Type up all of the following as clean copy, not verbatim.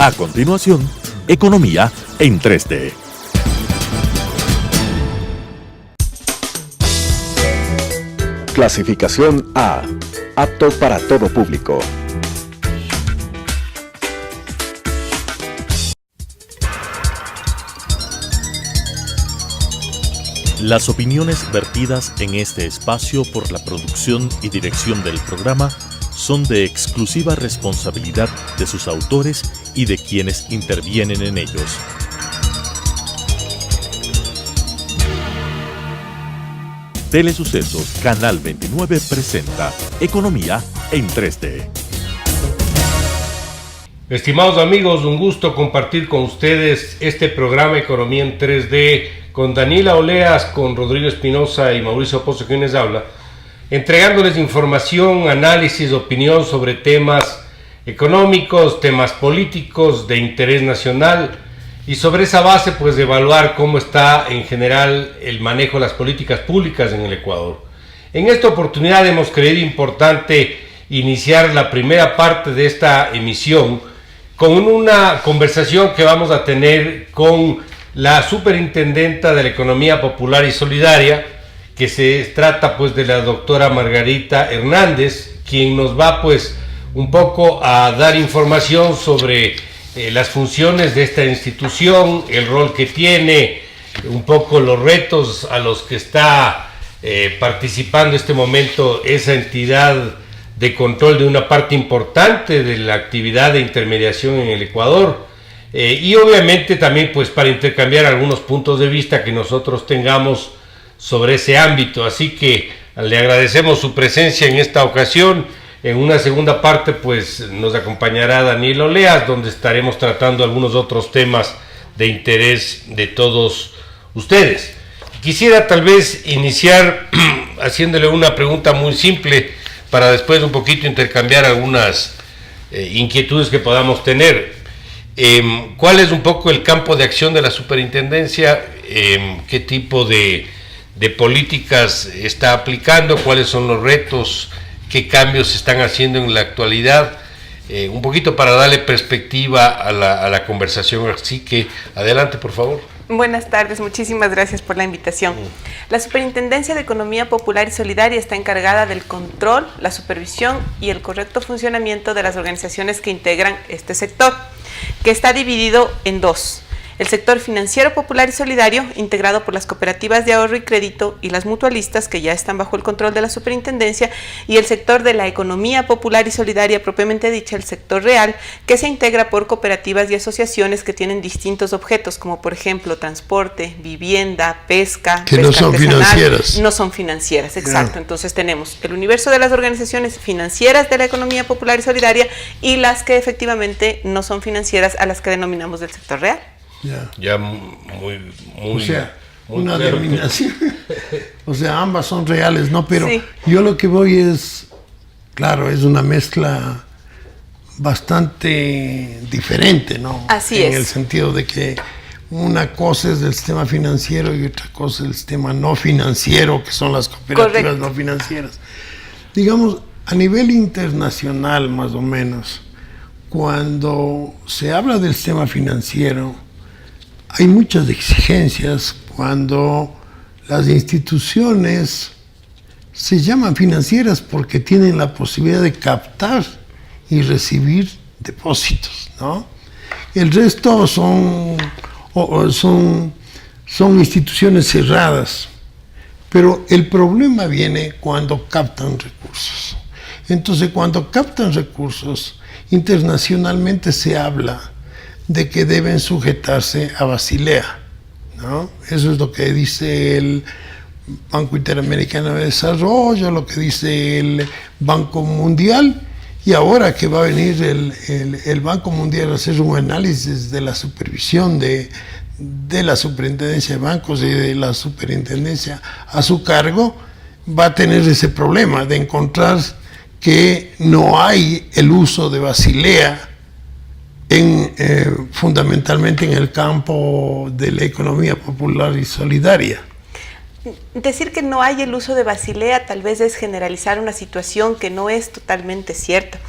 A continuación, Economía en 3D. Clasificación A. Apto para todo público. Las opiniones vertidas en este espacio por la producción y dirección del programa son de exclusiva responsabilidad de sus autores y de quienes intervienen en ellos. Telesucesos Canal 29 presenta Economía en 3D. Estimados amigos, un gusto compartir con ustedes este programa Economía en 3D con Daniela Oleas, con Rodrigo Espinosa y Mauricio Pozo, quienes habla, entregándoles información, análisis, opinión sobre temas económicos, temas políticos de interés nacional, y sobre esa base pues de evaluar cómo está en general el manejo de las políticas públicas en el Ecuador. En esta oportunidad hemos creído importante iniciar la primera parte de esta emisión con una conversación que vamos a tener con la superintendenta de la Economía Popular y Solidaria, que se trata pues de la doctora Margarita Hernández, quien nos va pues un poco a dar información sobre las funciones de esta institución, el rol que tiene, un poco los retos a los que está participando en este momento esa entidad de control de una parte importante de la actividad de intermediación en el Ecuador, y obviamente también pues para intercambiar algunos puntos de vista que nosotros tengamos sobre ese ámbito. Así que le agradecemos su presencia en esta ocasión. En una segunda parte pues nos acompañará Daniela Oleas, donde estaremos tratando algunos otros temas de interés de todos ustedes. Quisiera tal vez iniciar haciéndole una pregunta muy simple para después un poquito intercambiar algunas inquietudes que podamos tener. ¿Cuál es un poco el campo de acción de la superintendencia? ¿Qué tipo de políticas está aplicando? ¿Cuáles son los retos? ¿Qué cambios se están haciendo en la actualidad? Un poquito para darle perspectiva a la conversación. Así que adelante, por favor. Buenas tardes, muchísimas gracias por la invitación. La Superintendencia de Economía Popular y Solidaria está encargada del control, la supervisión y el correcto funcionamiento de las organizaciones que integran este sector, que está dividido en dos. El sector financiero popular y solidario, integrado por las cooperativas de ahorro y crédito y las mutualistas, que ya están bajo el control de la superintendencia, y el sector de la economía popular y solidaria, propiamente dicha, el sector real, que se integra por cooperativas y asociaciones que tienen distintos objetos, como por ejemplo transporte, vivienda, pesca, que pesca no son artesanal. Financieras. No son financieras, exacto. Yeah. Entonces tenemos el universo de las organizaciones financieras de la economía popular y solidaria y las que efectivamente no son financieras, a las que denominamos del sector real. Ya muy o sea, muy una claro. denominación. O sea, ambas son reales, ¿no? Pero sí. Yo lo que voy es, claro, es una mezcla bastante diferente, ¿no? Así en es. el sentido de que una cosa es del sistema financiero y otra cosa es el sistema no financiero, que son las cooperativas Correcto. no financieras. Digamos, a nivel internacional, más o menos, cuando se habla del sistema financiero, hay muchas exigencias cuando las instituciones se llaman financieras porque tienen la posibilidad de captar y recibir depósitos, ¿no? El resto son instituciones cerradas, pero el problema viene cuando captan recursos. Entonces, cuando captan recursos, internacionalmente se habla de que deben sujetarse a Basilea, ¿no? Eso es lo que dice el Banco Interamericano de Desarrollo, lo que dice el Banco Mundial, y ahora que va a venir el Banco Mundial a hacer un análisis de la supervisión de la Superintendencia de Bancos y de la Superintendencia a su cargo, va a tener ese problema de encontrar que no hay el uso de Basilea fundamentalmente en el campo de la economía popular y solidaria. Decir que no hay el uso de Basilea tal vez es generalizar una situación que no es totalmente cierta.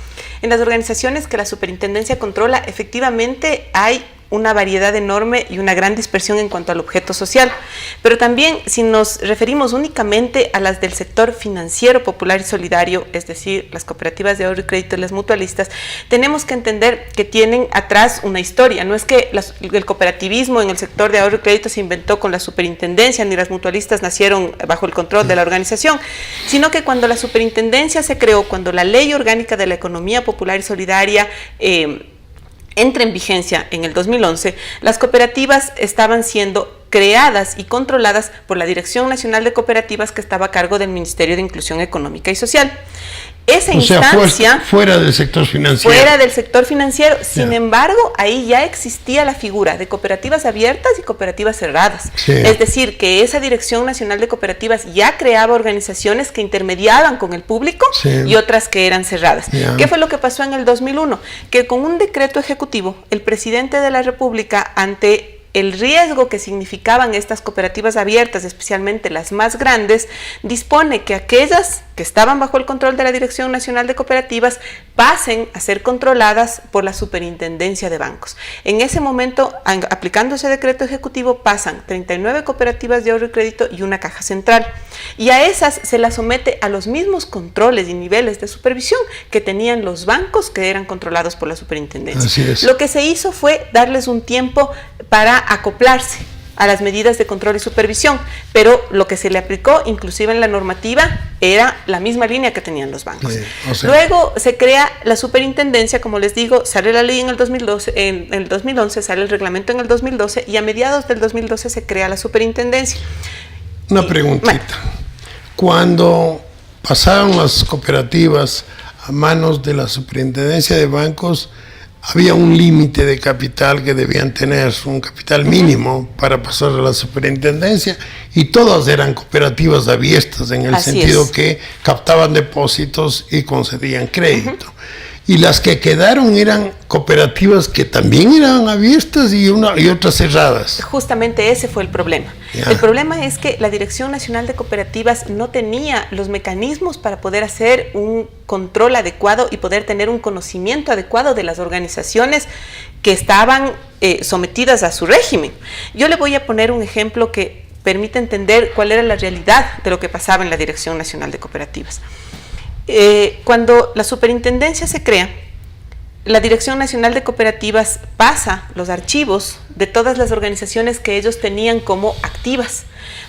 En las organizaciones que la superintendencia controla, efectivamente hay una variedad enorme y una gran dispersión en cuanto al objeto social. Pero también, si nos referimos únicamente a las del sector financiero, popular y solidario, es decir, las cooperativas de ahorro y crédito y las mutualistas, tenemos que entender que tienen atrás una historia. No es que el cooperativismo en el sector de ahorro y crédito se inventó con la superintendencia, ni las mutualistas nacieron bajo el control de la organización, sino que cuando la superintendencia se creó, cuando la Ley Orgánica de la Economía Popular y Solidaria entra en vigencia en el 2011, las cooperativas estaban siendo creadas y controladas por la Dirección Nacional de Cooperativas, que estaba a cargo del Ministerio de Inclusión Económica y Social. Esa instancia, fuera del sector financiero. Fuera del sector financiero. Sin embargo, ahí ya existía la figura de cooperativas abiertas y cooperativas cerradas. Sí. Es decir, que esa Dirección Nacional de Cooperativas ya creaba organizaciones que intermediaban con el público y otras que eran cerradas. ¿Qué fue lo que pasó en el 2001? Que con un decreto ejecutivo, el presidente de la República, ante el riesgo que significaban estas cooperativas abiertas, especialmente las más grandes, dispone que aquellas que estaban bajo el control de la Dirección Nacional de Cooperativas pasen a ser controladas por la Superintendencia de Bancos. En ese momento, aplicando ese decreto ejecutivo, pasan 39 cooperativas de ahorro y crédito y una caja central. Y a esas se las somete a los mismos controles y niveles de supervisión que tenían los bancos que eran controlados por la Superintendencia. Así es. Lo que se hizo fue darles un tiempo para acoplarse a las medidas de control y supervisión, pero lo que se le aplicó, inclusive en la normativa, era la misma línea que tenían los bancos. Luego se crea la superintendencia, como les digo, sale la ley en el 2012, en el 2011, sale el reglamento en el 2012, y a mediados del 2012 se crea la superintendencia. Una preguntita. Cuando pasaron las cooperativas a manos de la superintendencia de bancos, había un límite de capital que debían tener, un capital mínimo para pasar a la superintendencia, y todas eran cooperativas abiertas en el sentido que captaban depósitos y concedían crédito. Y las que quedaron eran cooperativas que también eran abiertas y otras cerradas. Justamente ese fue el problema. El problema es que la Dirección Nacional de Cooperativas no tenía los mecanismos para poder hacer un control adecuado y poder tener un conocimiento adecuado de las organizaciones que estaban sometidas a su régimen. Yo le voy a poner un ejemplo que permite entender cuál era la realidad de lo que pasaba en la Dirección Nacional de Cooperativas. Cuando la superintendencia se crea, la Dirección Nacional de Cooperativas pasa los archivos de todas las organizaciones que ellos tenían como activas,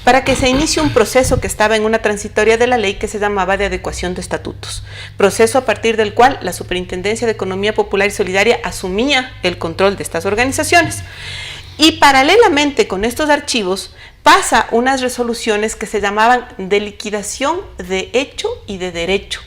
para que se inicie un proceso que estaba en una transitoria de la ley que se llamaba de adecuación de estatutos, proceso a partir del cual la Superintendencia de Economía Popular y Solidaria asumía el control de estas organizaciones. Y paralelamente con estos archivos pasa unas resoluciones que se llamaban de liquidación de hecho y de derecho.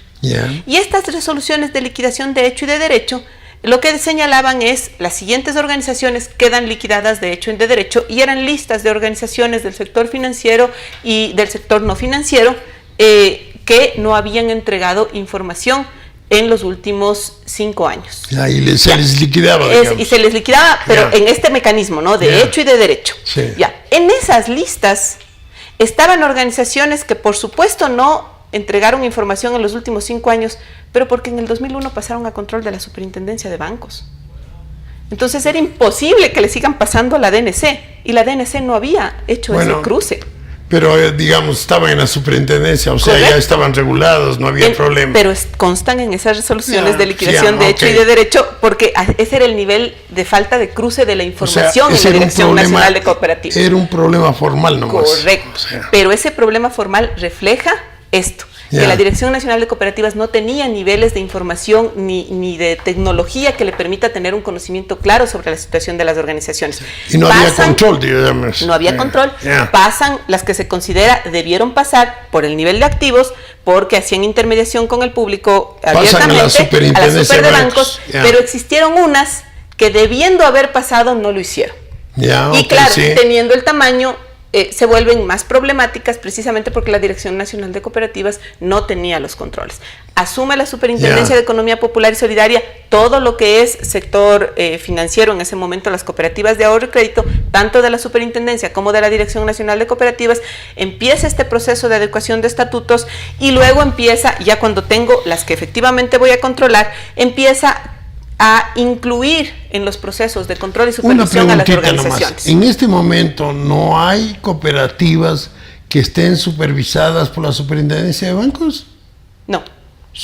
Y estas resoluciones de liquidación de hecho y de derecho, lo que señalaban es: las siguientes organizaciones quedan liquidadas de hecho y de derecho, y eran listas de organizaciones del sector financiero y del sector no financiero que no habían entregado información en los últimos 5 años. Y se les liquidaba. Y se les liquidaba, pero en este mecanismo, ¿no? De hecho y de derecho. En esas listas estaban organizaciones que, por supuesto, no entregaron información en los últimos 5 años, pero porque en el 2001 pasaron a control de la Superintendencia de Bancos. Entonces era imposible que le sigan pasando a la DNC, y la DNC no había hecho ese cruce. Pero, digamos, estaban en la superintendencia, o sea, ya estaban regulados, no había problema. Pero constan en esas resoluciones de liquidación de hecho y de derecho, porque ese era el nivel de falta de cruce de la información en la Dirección Nacional de Cooperativas. Era un problema formal nomás. Correcto, pero ese problema formal refleja esto, que la Dirección Nacional de Cooperativas no tenía niveles de información ni de tecnología que le permita tener un conocimiento claro sobre la situación de las organizaciones. Y no había control, digamos. No había control. Pasan las que se considera debieron pasar por el nivel de activos, porque hacían intermediación con el público abiertamente a la super de bancos, pero existieron unas que, debiendo haber pasado, no lo hicieron. Y claro, teniendo el tamaño, se vuelven más problemáticas precisamente porque la Dirección Nacional de Cooperativas no tenía los controles. Asume la Superintendencia de Economía Popular y Solidaria todo lo que es sector financiero, en ese momento las cooperativas de ahorro y crédito, tanto de la Superintendencia como de la Dirección Nacional de Cooperativas. Empieza este proceso de adecuación de estatutos y luego empieza, ya cuando tengo las que efectivamente voy a controlar, empieza a incluir en los procesos de control y supervisión a las organizaciones. Nomás. En este momento no hay cooperativas que estén supervisadas por la Superintendencia de Bancos. No.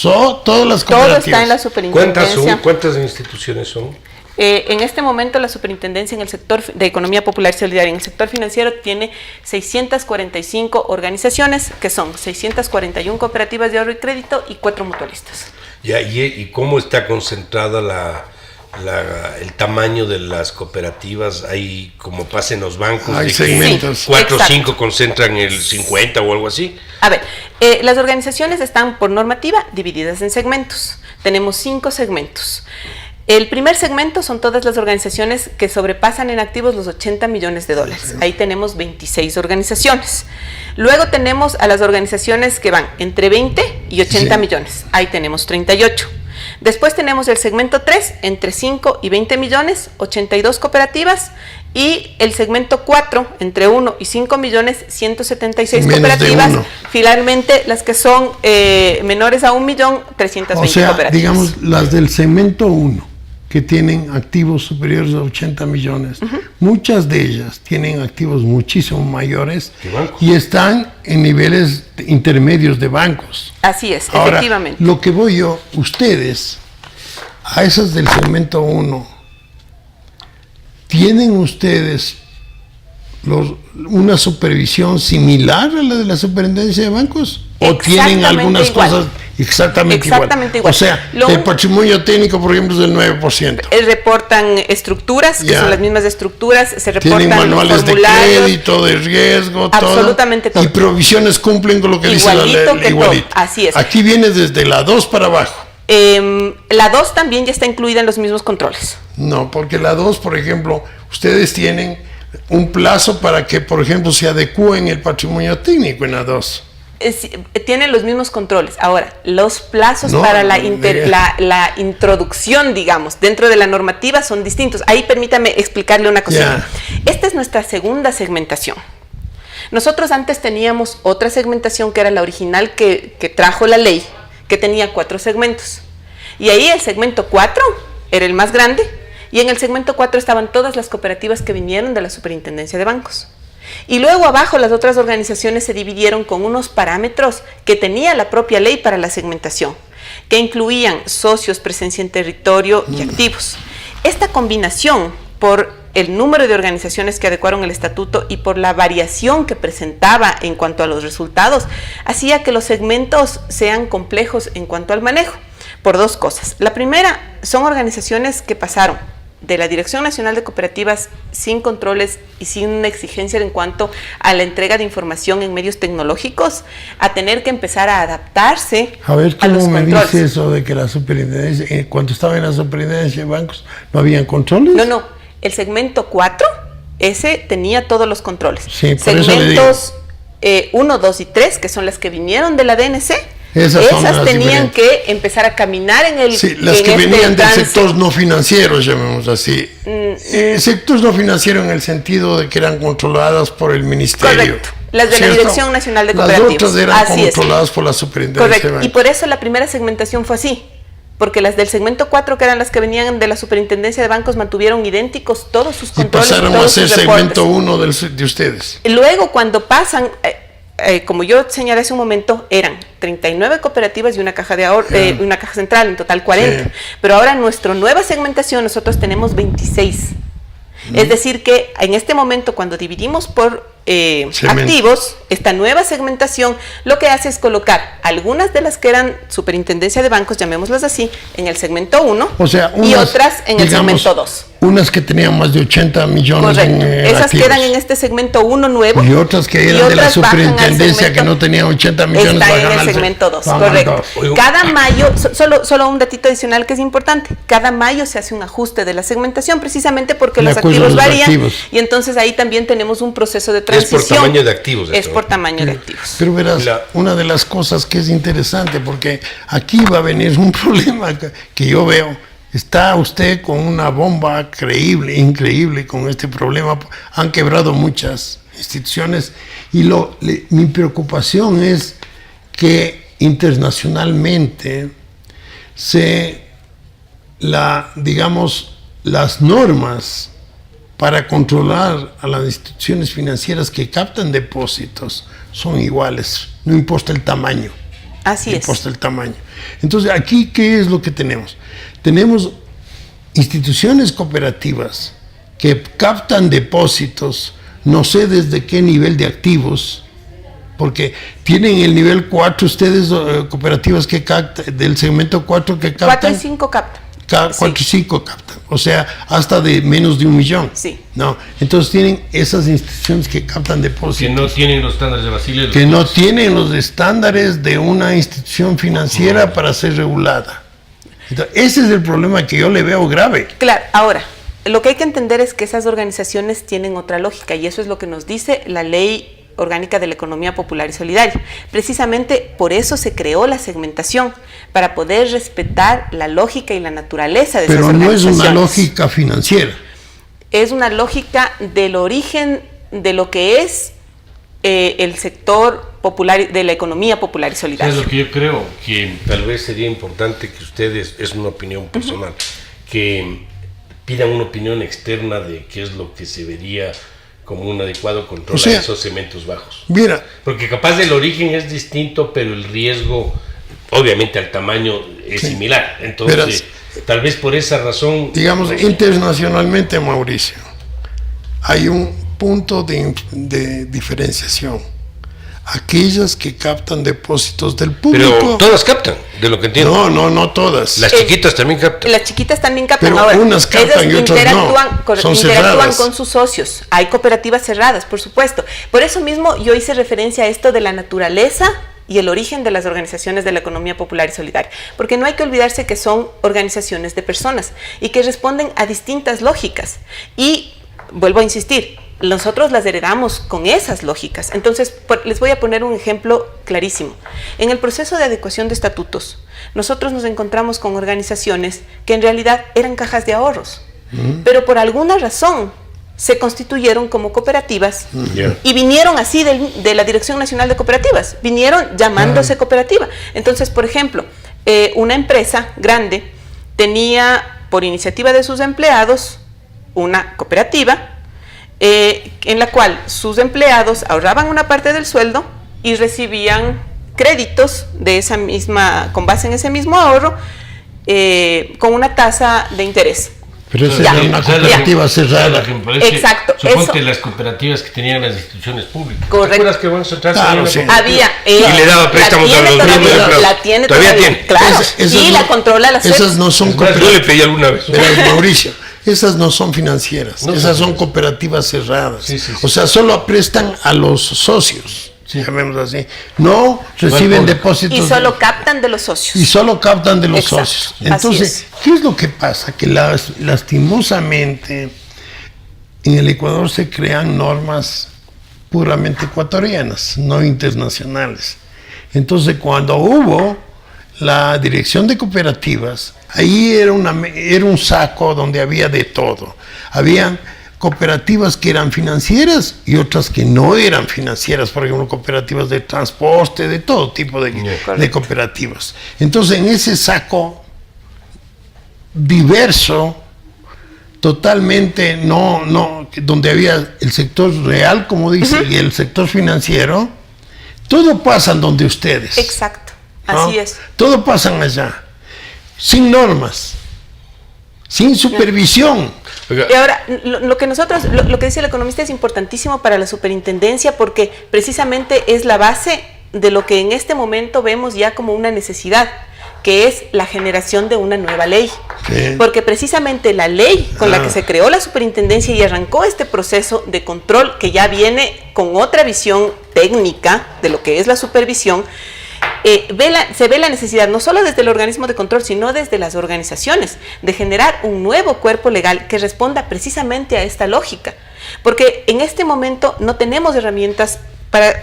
Todas las cooperativas. Todo está en la Superintendencia. ¿Cuántas instituciones son? En este momento la Superintendencia en el sector de Economía Popular y Solidaria, en el sector financiero, tiene 645 organizaciones, que son 641 cooperativas de ahorro y crédito y 4 mutualistas. Ya, ¿y cómo está concentrada el tamaño de las cooperativas? Hay, como pasa en los bancos, hay segmentos. 4 o 5 concentran el 50 o algo así. A ver, las organizaciones están por normativa divididas en segmentos. Tenemos 5 segmentos. El primer segmento son todas las organizaciones que sobrepasan en activos los $80 millones. Ahí tenemos 26 organizaciones. Luego tenemos a las organizaciones que van entre 20 y 80 millones. Ahí tenemos 38. Después tenemos el segmento 3, entre 5 y 20 millones, 82 cooperativas. Y el segmento 4, entre 1 y 5 millones, 176 cooperativas. Finalmente, las que son menores a 1 millón, 320 cooperativas. Digamos, las del segmento 1, que tienen activos superiores a 80 millones. Muchas de ellas tienen activos muchísimo mayores y están en niveles intermedios de bancos. Así es, ahora, efectivamente. Lo que voy yo, ustedes, a esas del segmento 1, ¿tienen ustedes una supervisión similar a la de la Superintendencia de Bancos? ¿O tienen algunas cosas exactamente igual? O sea, el patrimonio técnico, por ejemplo, es del 9%. Reportan estructuras, que son las mismas estructuras, se reportan tienen manuales formularios, de crédito, de riesgo, absolutamente todo. Y provisiones cumplen con lo que dice la ley. Igualito. Así es. Aquí viene desde la 2 para abajo. La 2 también ya está incluida en los mismos controles. No, porque la 2, por ejemplo, ustedes tienen un plazo para que, por ejemplo, se adecúen el patrimonio técnico en la 2. Tienen los mismos controles. Ahora, los plazos para la introducción, digamos, dentro de la normativa son distintos. Ahí permítame explicarle una cosa. Esta es nuestra segunda segmentación. Nosotros antes teníamos otra segmentación que era la original que trajo la ley, que tenía 4 segmentos. Y ahí el segmento 4 era el más grande, y en el segmento 4 estaban todas las cooperativas que vinieron de la Superintendencia de Bancos. Y luego abajo las otras organizaciones se dividieron con unos parámetros que tenía la propia ley para la segmentación, que incluían socios, presencia en territorio y activos. Esta combinación, por el número de organizaciones que adecuaron el estatuto y por la variación que presentaba en cuanto a los resultados, hacía que los segmentos sean complejos en cuanto al manejo, por 2 cosas. La primera, son organizaciones que pasaron de la Dirección Nacional de Cooperativas sin controles y sin una exigencia en cuanto a la entrega de información en medios tecnológicos, a tener que empezar a adaptarse a los controles. A ver, ¿cómo me dice eso de que la Superintendencia, cuando estaba en la Superintendencia de Bancos, no habían controles? No, el segmento 4, ese tenía todos los controles. Sí, por segmentos 1, 2 y 3, que son las que vinieron de la DNC, esas tenían que empezar a caminar en el... Sí, las que venían de sectores no financieros, llamemos así. Sectores no financieros en el sentido de que eran controladas por el ministerio. Correcto. Las de la Dirección Nacional de Cooperativas. Las otras eran controladas por la Superintendencia. Correcto. Y por eso la primera segmentación fue así. Porque las del segmento 4, que eran las que venían de la Superintendencia de Bancos, mantuvieron idénticos todos sus controles. Y pasaron a ser segmento 1 de ustedes. Luego, cuando pasan... como yo señalé hace un momento, eran 39 cooperativas y una caja de ahorro, una caja central, en total 40. Pero ahora en nuestra nueva segmentación nosotros tenemos 26. Es decir que en este momento, cuando dividimos por activos, esta nueva segmentación lo que hace es colocar algunas de las que eran Superintendencia de Bancos, llamémoslas así, en el segmento 1, y otras en el segmento 2. Unas que tenían más de 80 millones. Correcto. Esas activos quedan en este segmento 1 nuevo. Y otras que eran de la Superintendencia que no tenían 80 millones. Están en el segmento 2, correcto. Cada mayo, solo un datito adicional que es importante, cada mayo se hace un ajuste de la segmentación precisamente porque los activos varían y entonces ahí también tenemos un proceso de transición. Es por tamaño de activos. Es por tamaño de activos. Pero verás, una de las cosas que es interesante, porque aquí va a venir un problema que yo veo. Está usted con una bomba increíble con este problema. Han quebrado muchas instituciones y mi preocupación es que internacionalmente las normas para controlar a las instituciones financieras que captan depósitos son iguales, no importa el tamaño. Así es. No importa el tamaño. Entonces, aquí, ¿qué es lo que tenemos? Tenemos instituciones cooperativas que captan depósitos, no sé desde qué nivel de activos, porque tienen el nivel 4 ustedes, cooperativas que captan, del segmento 4 que captan. 4 y 5 captan. 4 y 5 captan, o sea, hasta de menos de 1 millón. Sí. No, entonces tienen esas instituciones que captan depósitos. Que no tienen los estándares de Basilea. Que no tienen los estándares de una institución financiera para ser regulada. Entonces, ese es el problema que yo le veo grave. Claro, ahora, lo que hay que entender es que esas organizaciones tienen otra lógica y eso es lo que nos dice la Ley Orgánica de la Economía Popular y Solidaria. Precisamente por eso se creó la segmentación, para poder respetar la lógica y la naturaleza de esas organizaciones. Pero no es una lógica financiera. Es una lógica del origen de lo que es el sector popular, de la economía popular y solidaria. Es lo que yo creo que tal vez sería importante que ustedes, es una opinión personal, que pidan una opinión externa de qué es lo que se vería como un adecuado control a esos segmentos bajos. Mira, porque capaz el origen es distinto, pero el riesgo, obviamente al tamaño, es similar. Entonces, tal vez por esa razón... Digamos, internacionalmente, Mauricio, hay un punto de diferenciación. Aquellas que captan depósitos del público... Pero todas captan, de lo que entiendo. No todas. Las chiquitas también captan. Las chiquitas también captan. Pero ahora, unas captan y otras no. Son interactúan con sus socios. Hay cooperativas cerradas, por supuesto. Por eso mismo yo hice referencia a esto de la naturaleza y el origen de las organizaciones de la economía popular y solidaria. Porque no hay que olvidarse que son organizaciones de personas y que responden a distintas lógicas. Y vuelvo a insistir, nosotros las heredamos con esas lógicas. Entonces, les voy a poner un ejemplo clarísimo. En el proceso de adecuación de estatutos, nosotros nos encontramos con organizaciones que en realidad eran cajas de ahorros, pero por alguna razón se constituyeron como cooperativas y vinieron así de la Dirección Nacional de Cooperativas, vinieron llamándose cooperativa. Entonces, por ejemplo, una empresa grande tenía, por iniciativa de sus empleados, una cooperativa en la cual sus empleados ahorraban una parte del sueldo y recibían créditos de esa misma, con base en ese mismo ahorro, con una tasa de interés. Pero esa era una cooperativa cerrada. Exacto. Suponte las cooperativas que tenían las instituciones públicas. Correcto. ¿Te acuerdas que Banco Central había y le daba préstamos a los miembros? La tiene todavía. Claro. Y la controla la SEP. Esas no son cooperativas. Yo le pedí alguna vez. Mauricio, esas no son financieras. Esas son cooperativas cerradas. O sea, solo prestan a los socios. Llamémoslo así. No reciben depósitos. Y solo captan de los socios. Y solo captan de los socios. Entonces, ¿qué es lo que pasa? Que lastimosamente en el Ecuador se crean normas puramente ecuatorianas, no internacionales. Entonces, cuando hubo la dirección de cooperativas, ahí era un saco donde había de todo. Habían cooperativas que eran financieras y otras que no eran financieras, por ejemplo, cooperativas de transporte, de todo tipo de cooperativas. Entonces, en ese saco diverso, totalmente donde había el sector real, como dice, y el sector financiero, todo pasa donde ustedes. Exacto, así es. Todo pasa allá, sin normas, sin supervisión. Y ahora, lo que dice el economista es importantísimo para la superintendencia porque precisamente es la base de lo que en este momento vemos ya como una necesidad, que es la generación de una nueva ley. Sí. Porque precisamente la ley con la que se creó la superintendencia y arrancó este proceso de control que ya viene con otra visión técnica de lo que es la supervisión, se ve la necesidad, no solo desde el organismo de control, sino desde las organizaciones, de generar un nuevo cuerpo legal que responda precisamente a esta lógica. porque en este momento no tenemos herramientas para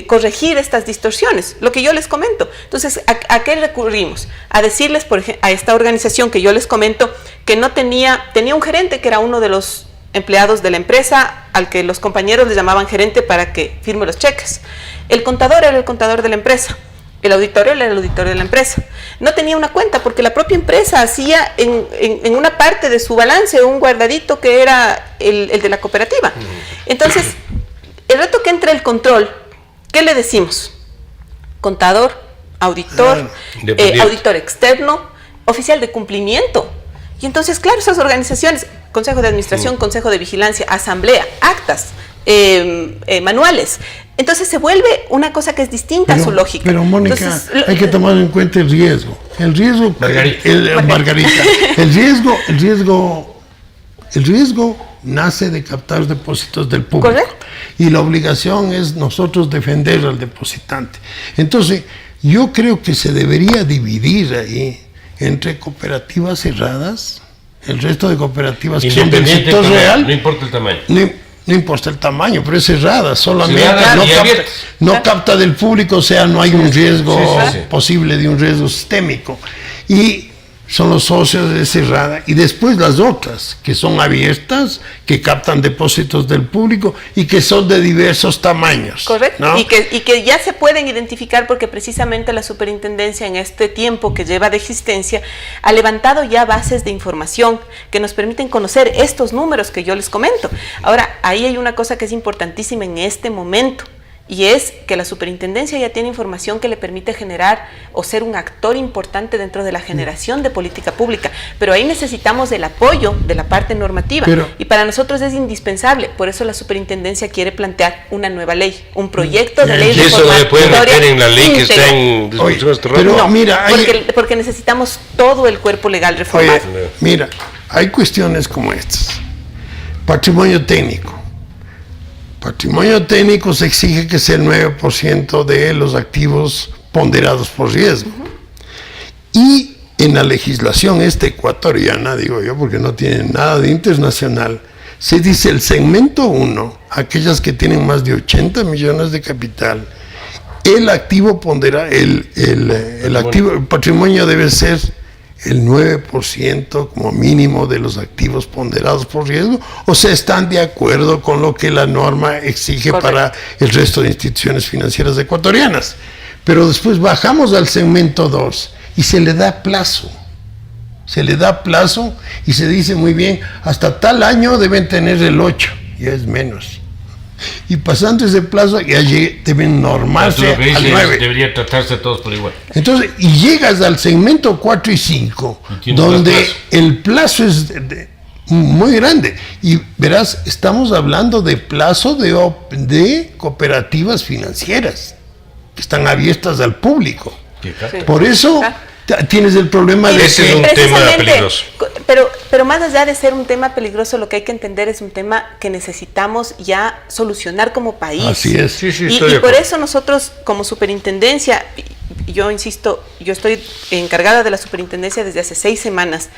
corregir estas distorsiones, lo que yo les comento. Entonces, ¿a qué recurrimos? A decirles, por ejemplo, a esta organización que yo les comento, que no tenía un gerente que era uno de los empleados de la empresa, al que los compañeros le llamaban gerente para que firme los cheques. El contador era el contador de la empresa. El auditorio era el auditorio de la empresa. No tenía una cuenta porque la propia empresa hacía en una parte de su balance un guardadito que era el de la cooperativa. Entonces, el rato que entra el control, ¿qué le decimos? Contador, auditor, auditor externo, oficial de cumplimiento. Y entonces, claro, esas organizaciones, Consejo de Administración, Consejo de Vigilancia, Asamblea, actas, manuales. Entonces se vuelve una cosa que es distinta a su lógica. Pero Mónica, entonces, hay que tomar en cuenta el riesgo. El riesgo, Margarita. El riesgo nace de captar depósitos del público. ¿Correcto? Y la obligación es nosotros defender al depositante. Entonces, yo creo que se debería dividir ahí entre cooperativas cerradas, el resto de cooperativas que son del sector real. No importa el tamaño. No importa el tamaño, pero es cerrada, solamente cerrada no capta del público, o sea, no hay un riesgo posible de un riesgo sistémico. Y son los socios de cerrada, y después las otras, que son abiertas, que captan depósitos del público y que son de diversos tamaños. Correcto, ¿no? y que ya se pueden identificar porque precisamente la superintendencia en este tiempo que lleva de existencia ha levantado ya bases de información que nos permiten conocer estos números que yo les comento. Ahora, ahí hay una cosa que es importantísima en este momento, y es que la superintendencia ya tiene información que le permite generar o ser un actor importante dentro de la generación de política pública, pero ahí necesitamos del apoyo de la parte normativa, y para nosotros es indispensable. Por eso la superintendencia quiere plantear una nueva ley, un proyecto de ley. ¿Y eso no le pueden meter en la ley que está en discusión este rato? No, mira, porque necesitamos todo el cuerpo legal reformado. Mira, hay cuestiones como estas. Patrimonio técnico. Patrimonio técnico se exige que sea el 9% de los activos ponderados por riesgo. Y en la legislación ecuatoriana, digo yo, porque no tiene nada de internacional, se dice el segmento 1, aquellas que tienen más de 80 millones de capital, el activo ponderado, el patrimonio debe ser el 9% como mínimo de los activos ponderados por riesgo, o sea, están de acuerdo con lo que la norma exige. Correcto. Para el resto de instituciones financieras ecuatorianas. Pero después bajamos al segmento 2 y se le da plazo. Y se dice muy bien, hasta tal año deben tener el 8, ya es menos. Y pasando ese plazo, ya deben normarse al 9. Debería tratarse todos por igual. Entonces, y llegas al segmento 4 y 5, donde el plazo es muy grande. Y verás, estamos hablando de plazo de cooperativas financieras, que están abiertas al público. Sí. Por eso tienes el problema de ese es un tema peligroso. Pero más allá de ser un tema peligroso, lo que hay que entender es un tema que necesitamos ya solucionar como país. Así es. Sí, y por eso nosotros como superintendencia, yo insisto, yo estoy encargada de la superintendencia desde hace 6 semanas,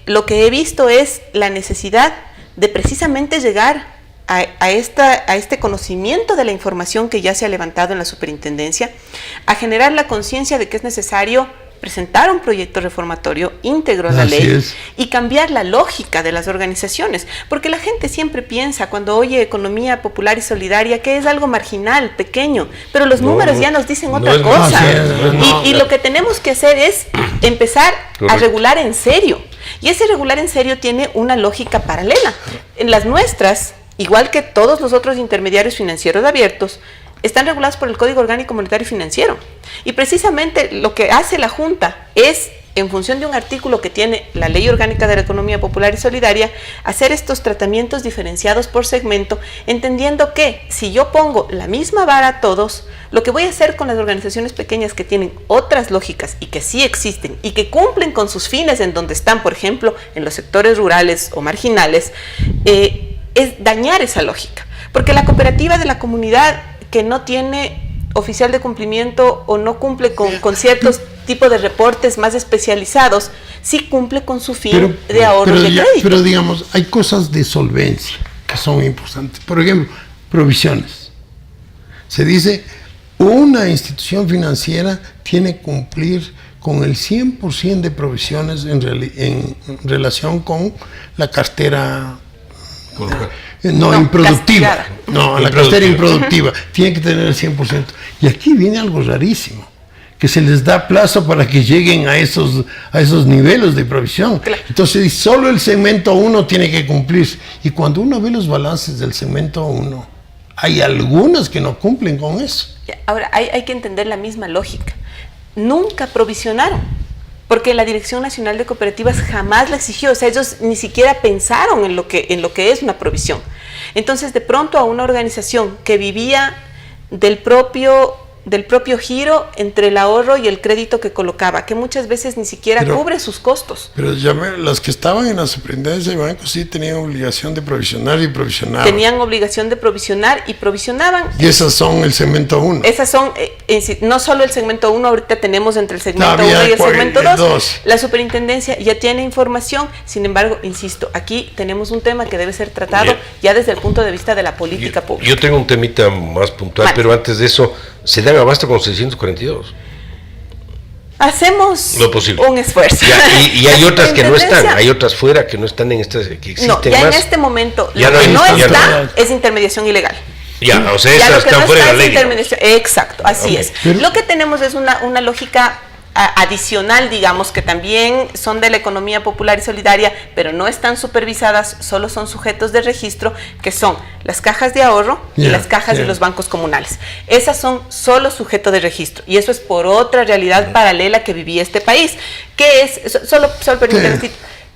lo que he visto es la necesidad de precisamente llegar a este conocimiento de la información que ya se ha levantado en la superintendencia, a generar la conciencia de que es necesario presentar un proyecto reformatorio íntegro a la ley y cambiar la lógica de las organizaciones, porque la gente siempre piensa cuando oye economía popular y solidaria que es algo marginal, pequeño, pero los números ya nos dicen otra cosa. Y lo que tenemos que hacer es empezar a regular en serio, y ese regular en serio tiene una lógica paralela. En las nuestras, igual que todos los otros intermediarios financieros abiertos, están regulados por el Código Orgánico Monetario y Financiero. Y precisamente lo que hace la Junta es, en función de un artículo que tiene la Ley Orgánica de la Economía Popular y Solidaria, hacer estos tratamientos diferenciados por segmento, entendiendo que si yo pongo la misma vara a todos, lo que voy a hacer con las organizaciones pequeñas que tienen otras lógicas y que sí existen y que cumplen con sus fines en donde están, por ejemplo, en los sectores rurales o marginales, es dañar esa lógica. Porque la cooperativa de la comunidad que no tiene oficial de cumplimiento o no cumple con ciertos tipos de reportes más especializados, sí cumple con su fin de ahorro de crédito. Pero digamos, hay cosas de solvencia que son importantes. Por ejemplo, provisiones. Se dice, una institución financiera tiene que cumplir con el 100% de provisiones en relación con la cartera improductiva. La cartera improductiva. Tiene que tener el 100%. Y aquí viene algo rarísimo, que se les da plazo para que lleguen a esos niveles de provisión. Claro. Entonces, solo el segmento 1 tiene que cumplir. Y cuando uno ve los balances del segmento 1, hay algunas que no cumplen con eso. Ahora, hay que entender la misma lógica. Nunca provisionaron, porque la Dirección Nacional de Cooperativas jamás la exigió. O sea, ellos ni siquiera pensaron en lo que es una provisión. Entonces, de pronto, a una organización que vivía del propio giro entre el ahorro y el crédito que colocaba, que muchas veces ni siquiera cubre sus costos. Pero las que estaban en la superintendencia de bancos sí tenían obligación de provisionar y provisionaban. Tenían obligación de provisionar y provisionaban. Y esas son el segmento 1. Esas son, no solo el segmento 1, ahorita tenemos entre el segmento 1 y el segmento 2. La superintendencia ya tiene información, sin embargo, insisto, aquí tenemos un tema que debe ser tratado ya desde el punto de vista de la política pública. Yo tengo un temita más puntual, pero antes de eso, ¿se dan abasto con 642? Hacemos un esfuerzo. Y hay otras que no están, hay otras fuera que no están en estas, que existen más. No, ya en este momento, lo que no está es intermediación ilegal. O sea, esas están fuera de la ley. Exacto, así es. Lo que tenemos es una lógica adicional, digamos, que también son de la economía popular y solidaria, pero no están supervisadas, solo son sujetos de registro, que son las cajas de ahorro y las cajas de los bancos comunales. Esas son solo sujeto de registro, y eso es por otra realidad paralela que vivía este país, que es, solo permítame decir,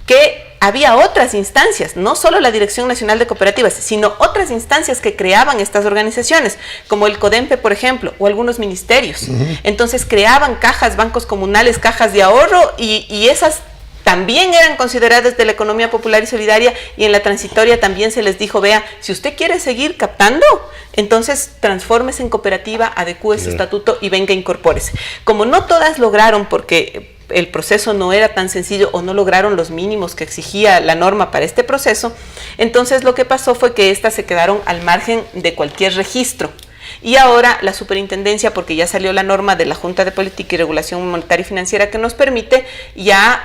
que había otras instancias, no solo la Dirección Nacional de Cooperativas, sino otras instancias que creaban estas organizaciones, como el CODEMPE, por ejemplo, o algunos ministerios. Entonces creaban cajas, bancos comunales, cajas de ahorro, y esas también eran consideradas de la economía popular y solidaria, y en la transitoria también se les dijo, vea, si usted quiere seguir captando, entonces transfórmese en cooperativa, adecúe su estatuto y venga, incorpórese. Como no todas lograron, porque el proceso no era tan sencillo o no lograron los mínimos que exigía la norma para este proceso, entonces lo que pasó fue que estas se quedaron al margen de cualquier registro. Y ahora la superintendencia, porque ya salió la norma de la Junta de Política y Regulación Monetaria y Financiera que nos permite, ya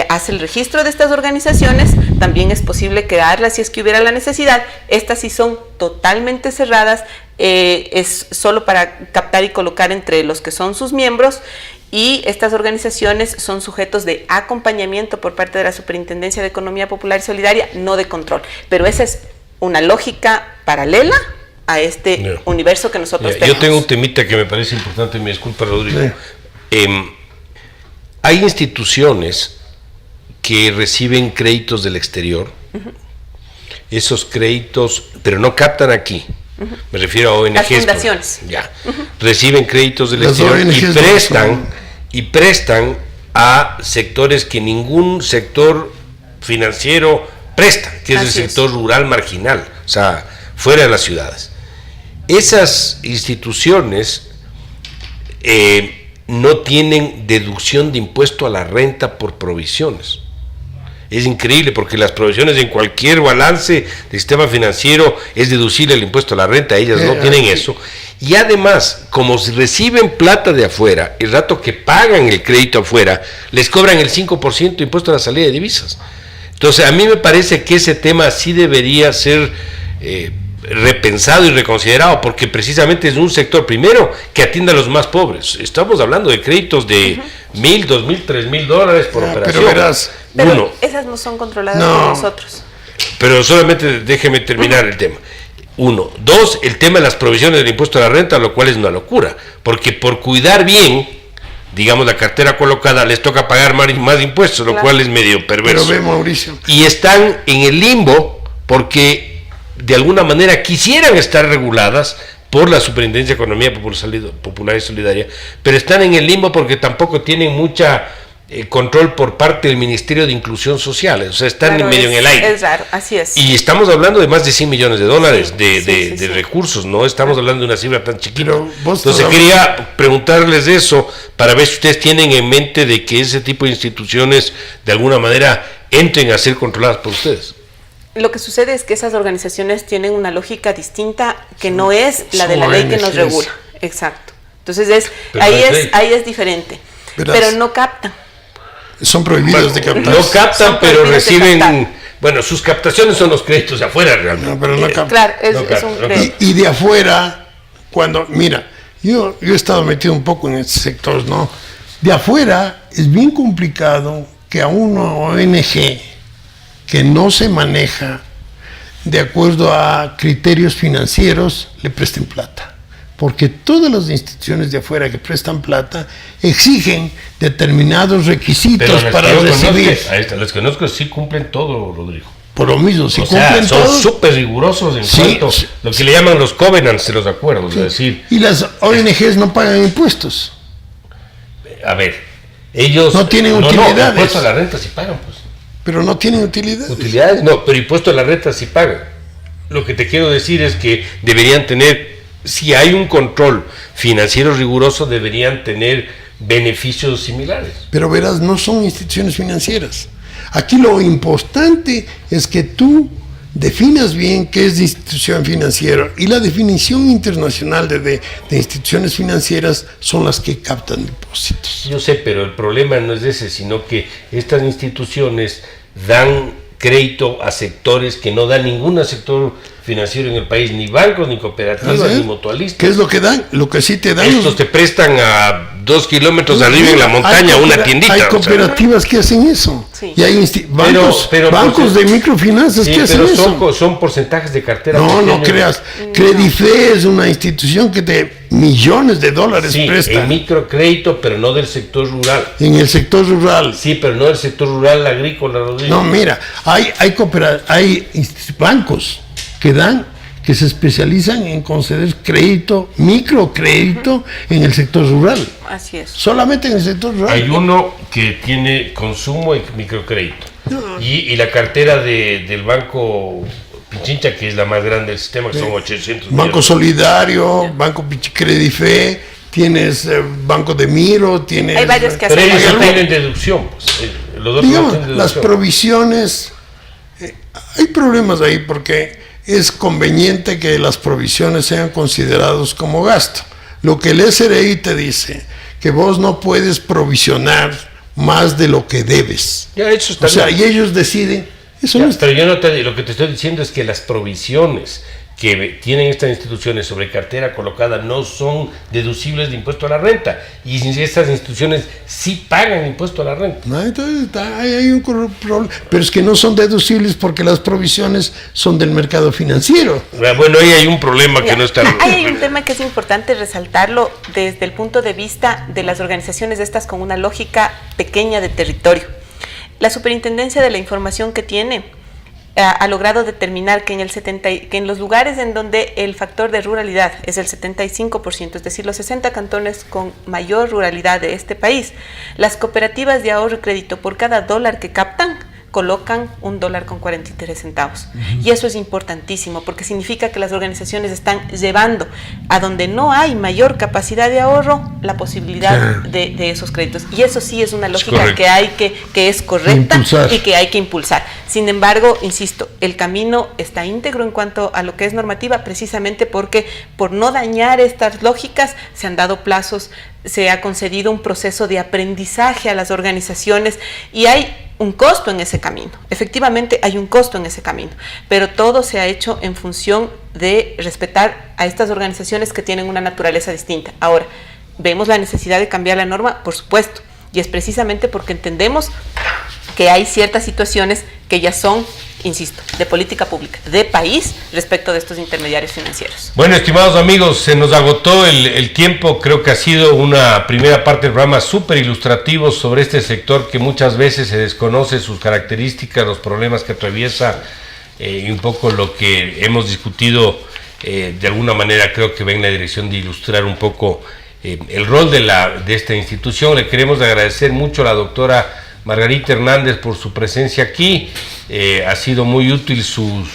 hace el registro de estas organizaciones. También es posible crearlas si es que hubiera la necesidad. Estas sí son totalmente cerradas, es solo para captar y colocar entre los que son sus miembros, y estas organizaciones son sujetos de acompañamiento por parte de la Superintendencia de Economía Popular y Solidaria, no de control. Pero esa es una lógica paralela a este universo que nosotros tenemos. Yo tengo un temita que me parece importante, me disculpa, Rodrigo. Hay instituciones que reciben créditos del exterior, esos créditos, pero no captan aquí. Me refiero a ONGs. Las fundaciones. Reciben créditos del exterior y prestan a sectores que ningún sector financiero presta, que es el sector rural marginal, o sea, fuera de las ciudades. Esas instituciones no tienen deducción de impuesto a la renta por provisiones. Es increíble, porque las provisiones en cualquier balance del sistema financiero es deducible el impuesto a la renta, ellas no tienen eso. Y además, como reciben plata de afuera, el rato que pagan el crédito afuera, les cobran el 5% de impuesto a la salida de divisas. Entonces, a mí me parece que ese tema sí debería ser repensado y reconsiderado, porque precisamente es un sector, primero, que atiende a los más pobres. Estamos hablando de créditos de $1,000, $2,000, $3,000 por operación. Pero esas no son controladas por nosotros. Pero solamente déjeme terminar el tema. 1. 2, el tema de las provisiones del impuesto a la renta, lo cual es una locura, porque por cuidar bien, digamos, la cartera colocada, les toca pagar más impuestos, lo cual es medio perverso. Pero ve, Mauricio. Y están en el limbo porque de alguna manera quisieran estar reguladas por la Superintendencia de Economía Popular y Solidaria, pero están en el limbo porque tampoco tienen mucha control por parte del Ministerio de Inclusión Social, o sea, están medio en el aire. Es raro, así es. Y estamos hablando de más de $100 millones de recursos, no estamos hablando de una cifra tan chiquita. Entonces quería preguntarles eso para ver si ustedes tienen en mente de que ese tipo de instituciones de alguna manera entren a ser controladas por ustedes. Lo que sucede es que esas organizaciones tienen una lógica distinta que no es la de la ley que nos regula. Exacto. Entonces ahí es diferente. Pero no captan. Son prohibidos de captar. No captan, pero reciben... Bueno, sus captaciones son los créditos de afuera realmente. No, pero no captan. Claro, es un crédito. Y de afuera, mira, yo he estado metido un poco en este sector, ¿no? De afuera es bien complicado que a una ONG que no se maneja de acuerdo a criterios financieros le presten plata. Porque todas las instituciones de afuera que prestan plata exigen determinados requisitos para recibir. Los que conozco sí cumplen todo, Rodrigo. Por lo mismo, si cumplen todo. Son súper rigurosos en cuanto lo que le llaman los covenants de los acuerdos. Sí. Es decir, y las ONGs no pagan impuestos. A ver, ellos no tienen utilidades. No, impuesto a la renta sí pagan, pues. Pero no tienen utilidades. Utilidades no, pero impuesto a la renta sí pagan. Lo que te quiero decir es que deberían tener, si hay un control financiero riguroso, deberían tener beneficios similares. Pero verás, no son instituciones financieras. Aquí lo importante es que tú definas bien qué es institución financiera, y la definición internacional de instituciones financieras son las que captan depósitos. Yo sé, pero el problema no es ese, sino que estas instituciones dan crédito a sectores que no da ningún sector financiero en el país, ni bancos, ni cooperativas, ni mutualistas. ¿Qué es lo que dan? Lo que sí te dan. Estos te prestan a 2 kilómetros arriba en la montaña una tiendita. Hay cooperativas que hacen eso. Sí. Y hay bancos de microfinanzas que hacen eso. Son porcentajes de cartera. No creas. Credife es una institución que te millones de dólares presta. En microcrédito, pero no del sector rural. En el sector rural. Sí, pero no del sector rural agrícola, Rodrigo. No, mira, hay bancos que se especializan en conceder crédito, microcrédito en el sector rural. Así es. Solamente en el sector rural. Hay uno que tiene consumo y microcrédito. Y la cartera del Banco Pichincha, que es la más grande del sistema, que son 800 Banco millones. Solidario, Banco Credife, tienes Banco de Miro, tienes... Hay varios que hacen. Pero ellos no tienen deducción. Pues, los dos digamos, no tienen deducción. Las provisiones, hay problemas ahí porque es conveniente que las provisiones sean consideradas como gasto. Lo que el SRI te dice, que vos no puedes provisionar más de lo que debes. Ya, eso está bien. Y ellos deciden. Eso ya, no está. Pero yo lo que te estoy diciendo es que las provisiones que tienen estas instituciones sobre cartera colocada no son deducibles de impuesto a la renta, y estas instituciones sí pagan impuesto a la renta. No, entonces hay un problema, pero es que no son deducibles porque las provisiones son del mercado financiero. Bueno, ahí hay un problema que no está... Hay un tema que es importante resaltarlo desde el punto de vista de las organizaciones estas con una lógica pequeña de territorio. La Superintendencia de la Información que tiene ha logrado determinar que en los lugares en donde el factor de ruralidad es el 75%, es decir, los 60 cantones con mayor ruralidad de este país, las cooperativas de ahorro y crédito por cada dólar que captan colocan $1.43. Y eso es importantísimo porque significa que las organizaciones están llevando a donde no hay mayor capacidad de ahorro la posibilidad de esos créditos. Y eso sí es una lógica que es correcta y que hay que impulsar. Sin embargo, insisto, el camino está íntegro en cuanto a lo que es normativa, precisamente porque por no dañar estas lógicas se han dado plazos, se ha concedido un proceso de aprendizaje a las organizaciones y hay un costo en ese camino. Efectivamente hay un costo en ese camino, pero todo se ha hecho en función de respetar a estas organizaciones que tienen una naturaleza distinta. Ahora, ¿vemos la necesidad de cambiar la norma? Por supuesto, y es precisamente porque entendemos que hay ciertas situaciones que ya son, insisto, de política pública, de país, respecto de estos intermediarios financieros. Bueno, estimados amigos, se nos agotó el tiempo. Creo que ha sido una primera parte del programa súper ilustrativo sobre este sector que muchas veces se desconoce sus características, los problemas que atraviesa y un poco lo que hemos discutido. De alguna manera creo que va en la dirección de ilustrar un poco el rol de esta institución. Le queremos agradecer mucho a la doctora Margarita Hernández por su presencia aquí. Ha sido muy útil sus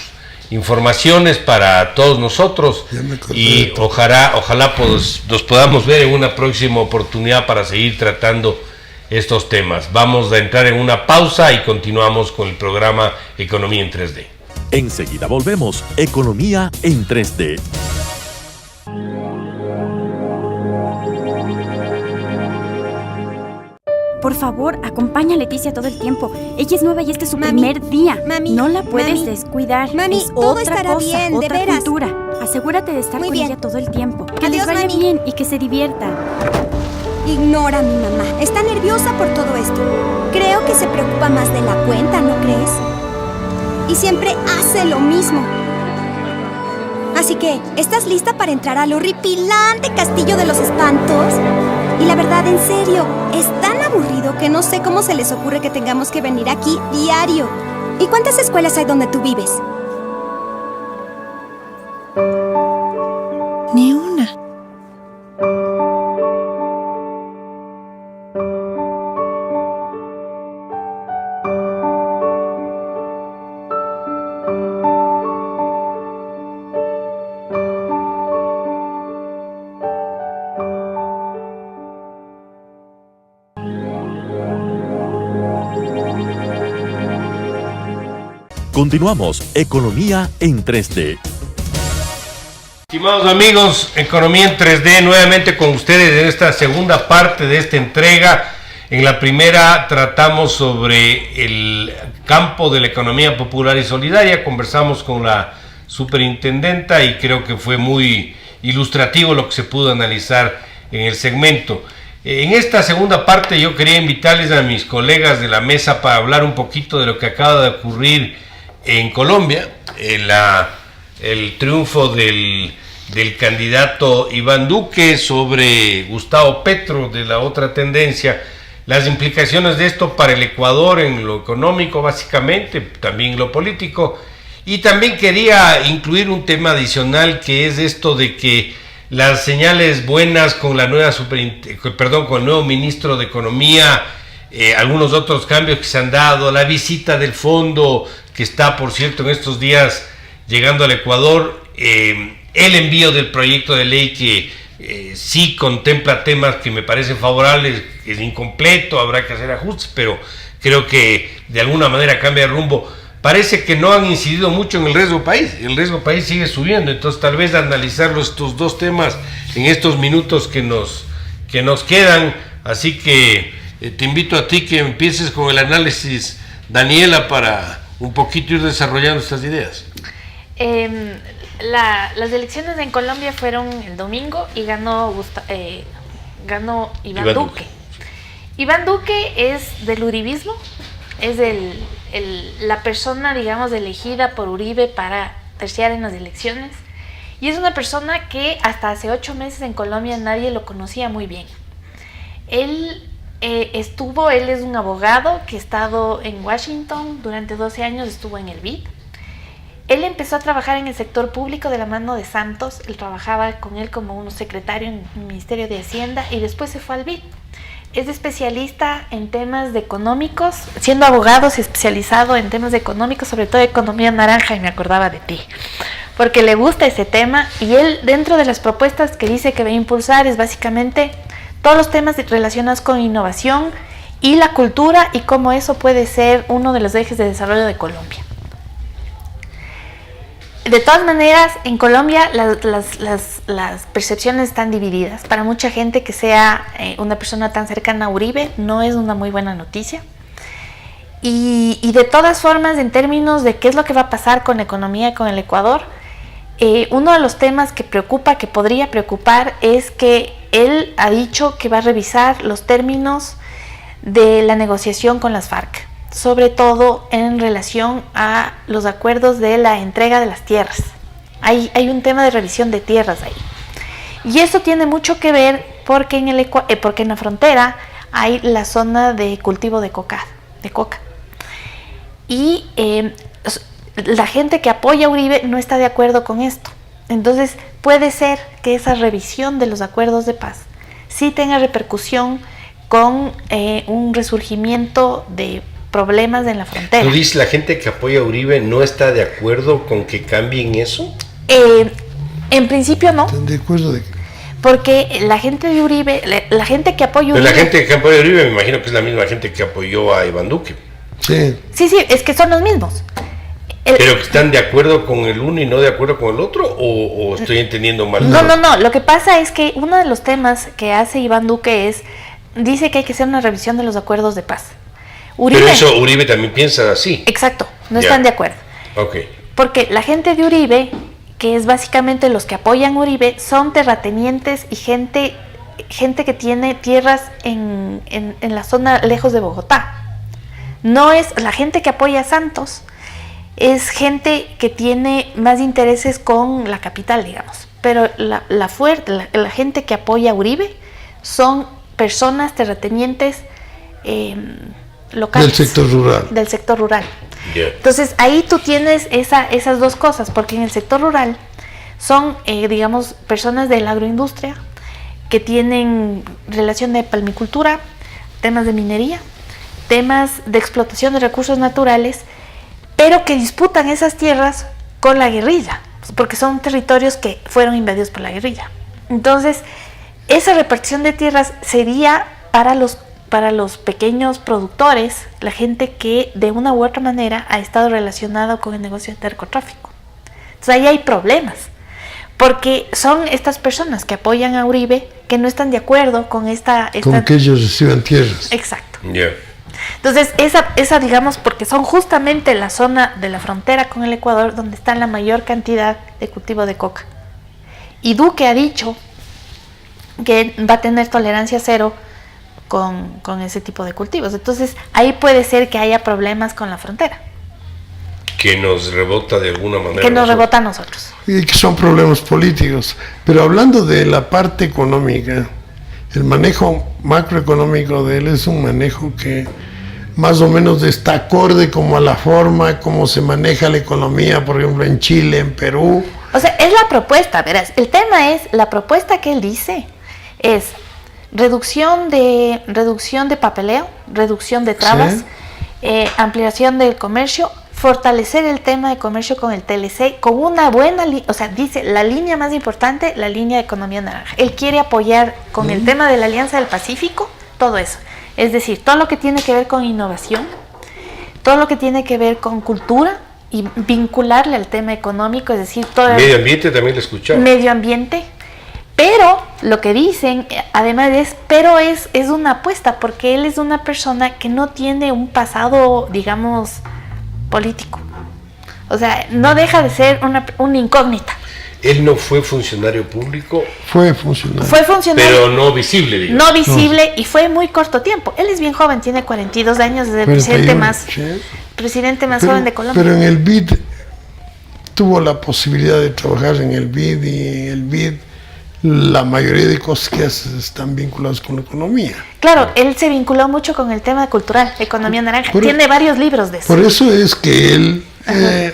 informaciones para todos nosotros y ojalá pues, nos podamos ver en una próxima oportunidad para seguir tratando estos temas. Vamos a entrar en una pausa y continuamos con el programa Economía en 3D. Enseguida volvemos. Economía en 3D. Por favor, acompaña a Leticia todo el tiempo. Ella es nueva y este es su primer día. Mami, no la puedes descuidar. Mami, es todo otra estará cosa, bien, de otra veras. cultura. Asegúrate de estar Muy con bien. ella todo el tiempo. Que Adiós, les vaya mami. bien y que se diviertan. Ignora a mi mamá. Está nerviosa por todo esto. Creo que se preocupa más de la cuenta, ¿no crees? Y siempre hace lo mismo. Así que, ¿estás lista para entrar al horripilante castillo de los espantos? Y la verdad, en serio, es tan aburrido que no sé cómo se les ocurre que tengamos que venir aquí diario. ¿Y cuántas escuelas hay donde tú vives? Ni una. Continuamos. Economía en 3D. Estimados amigos, Economía en 3D, nuevamente con ustedes en esta segunda parte de esta entrega. En la primera tratamos sobre el campo de la economía popular y solidaria, conversamos con la superintendenta y creo que fue muy ilustrativo lo que se pudo analizar en el segmento. En esta segunda parte yo quería invitarles a mis colegas de la mesa para hablar un poquito de lo que acaba de ocurrir en Colombia, el triunfo del candidato Iván Duque sobre Gustavo Petro de la otra tendencia, las implicaciones de esto para el Ecuador en lo económico básicamente, también lo político, y también quería incluir un tema adicional que es esto de que las señales buenas con la nueva con el nuevo ministro de Economía, algunos otros cambios que se han dado, la visita del fondo que está, por cierto, en estos días llegando al Ecuador, el envío del proyecto de ley que sí contempla temas que me parecen favorables, es incompleto, habrá que hacer ajustes, pero creo que de alguna manera cambia de rumbo. Parece que no han incidido mucho en el riesgo país sigue subiendo, entonces tal vez analizar estos dos temas en estos minutos que nos quedan, así que te invito a ti que empieces con el análisis, Daniela, para un poquito ir desarrollando estas ideas. Las elecciones en Colombia fueron el domingo y ganó Iván Duque. Iván Duque es del uribismo, es la persona, digamos, elegida por Uribe para terciar en las elecciones, y es una persona que hasta hace 8 meses en Colombia nadie lo conocía muy bien. Él es un abogado que ha estado en Washington durante 12 años, estuvo en el BID. Él empezó a trabajar en el sector público de la mano de Santos. Él trabajaba con él como un secretario en el Ministerio de Hacienda y después se fue al BID. Es especialista en temas de económicos, siendo abogado se ha especializado en temas de económicos, sobre todo economía naranja, y me acordaba de ti, porque le gusta ese tema, y él, dentro de las propuestas que dice que va a impulsar, es básicamente todos los temas relacionados con innovación y la cultura, y cómo eso puede ser uno de los ejes de desarrollo de Colombia. De todas maneras, en Colombia las percepciones están divididas. Para mucha gente que sea una persona tan cercana a Uribe no es una muy buena noticia. Y de todas formas, en términos de qué es lo que va a pasar con la economía y con el Ecuador, uno de los temas que preocupa, que podría preocupar, es que él ha dicho que va a revisar los términos de la negociación con las FARC, sobre todo en relación a los acuerdos de la entrega de las tierras. Hay un tema de revisión de tierras ahí. Y eso tiene mucho que ver porque en la frontera hay la zona de cultivo de coca. Y la gente que apoya a Uribe no está de acuerdo con esto. Entonces puede ser que esa revisión de los acuerdos de paz sí tenga repercusión con un resurgimiento de problemas en la frontera. ¿Tú dices la gente que apoya a Uribe no está de acuerdo con que cambien eso? En principio no. ¿Están de acuerdo de qué? Porque la gente de Uribe, la gente que apoya a Pero Uribe... la gente que apoya a Uribe me imagino que es la misma gente que apoyó a Iván Duque. Sí. Sí, es que son los mismos. ¿Pero que están de acuerdo con el uno y no de acuerdo con el otro? ¿O estoy entendiendo mal? No. Lo que pasa es que uno de los temas que hace Iván Duque dice que hay que hacer una revisión de los acuerdos de paz. Pero eso Uribe también piensa así. Exacto, no están de acuerdo. Ok. Porque la gente de Uribe, que es básicamente los que apoyan Uribe, son terratenientes y gente que tiene tierras en la zona lejos de Bogotá. No es la gente que apoya a Santos, es gente que tiene más intereses con la capital, digamos. Pero la gente que apoya a Uribe son personas terratenientes locales. Del sector rural. Yeah. Entonces ahí tú tienes esas dos cosas, porque en el sector rural son, digamos, personas de la agroindustria que tienen relación de palmicultura, temas de minería, temas de explotación de recursos naturales, pero que disputan esas tierras con la guerrilla, porque son territorios que fueron invadidos por la guerrilla. Entonces, esa repartición de tierras sería para los pequeños productores, la gente que de una u otra manera ha estado relacionada con el negocio de narcotráfico. Entonces ahí hay problemas, porque son estas personas que apoyan a Uribe que no están de acuerdo con con que ellos reciban tierras. Exacto. Yeah. Entonces esa digamos, porque son justamente la zona de la frontera con el Ecuador donde está la mayor cantidad de cultivo de coca. Y Duque ha dicho que va a tener tolerancia cero con ese tipo de cultivos. Entonces ahí puede ser que haya problemas con la frontera. Que nos rebota de alguna manera. Que nos rebota a nosotros. Y que son problemas políticos. Pero hablando de la parte económica, el manejo macroeconómico de él es un manejo que más o menos está acorde como a la forma como se maneja la economía, por ejemplo, en Chile, en Perú. O sea, es la propuesta, verás. El tema es, la propuesta que él dice es reducción de papeleo, reducción de trabas, sí. Ampliación del comercio, fortalecer el tema de comercio con el TLC, con una buena o sea, dice la línea más importante, la línea de economía naranja. Él quiere apoyar con el tema de la Alianza del Pacífico, todo eso. Es decir, todo lo que tiene que ver con innovación, todo lo que tiene que ver con cultura y vincularle al tema económico, es decir, todo el medio ambiente también lo escuchaba. Medio ambiente. Pero lo que dicen, además es una apuesta, porque él es una persona que no tiene un pasado, digamos, político. O sea, no deja de ser una incógnita. Él no fue funcionario público. Fue funcionario. Pero no visible, digamos. No visible, y fue muy corto tiempo. Él es bien joven, tiene 42 años, es el presidente más joven de Colombia. Pero en el BID tuvo la posibilidad de trabajar en el BID, y en el BID la mayoría de cosas que hace están vinculadas con la economía. Claro, él se vinculó mucho con el tema cultural, economía naranja. Tiene varios libros de eso. Por eso es que él